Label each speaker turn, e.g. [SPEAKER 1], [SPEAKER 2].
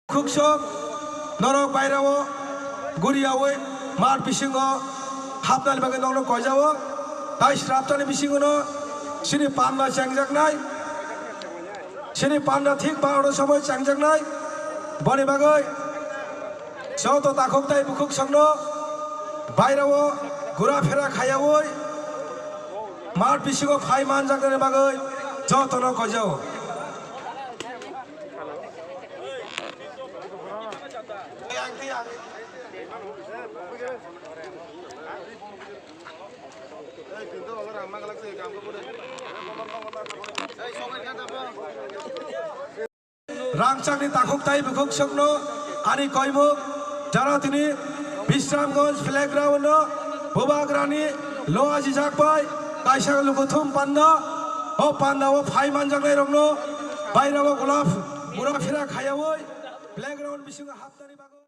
[SPEAKER 1] Kuksok norok bairawo guriawe mar bisingo hapnal bagai nongno kojawo tai straptani bisingono sini panna changjaknai sini panna thik baoro somoy changjaknai boni bagai soto takhok tai bukhuk songno bairawo gura phera khayawoi mar bisingo phai manjaknai bagai jotono kojawo রাংচাকনি তাখুকতাই বুকুক সকনো আনি কয়মুক যারা তিনি Bishramganj playground বুবাগ্রানি লোয়াজি জাকবাই কাইসাগ লুকুথুম পান্না ও পান্না ও phi মানজাকনাই রংনো বাইরাও গোলাপ মুরা ফিরা খায়াওই playground বিসিং হাফতানি বাগো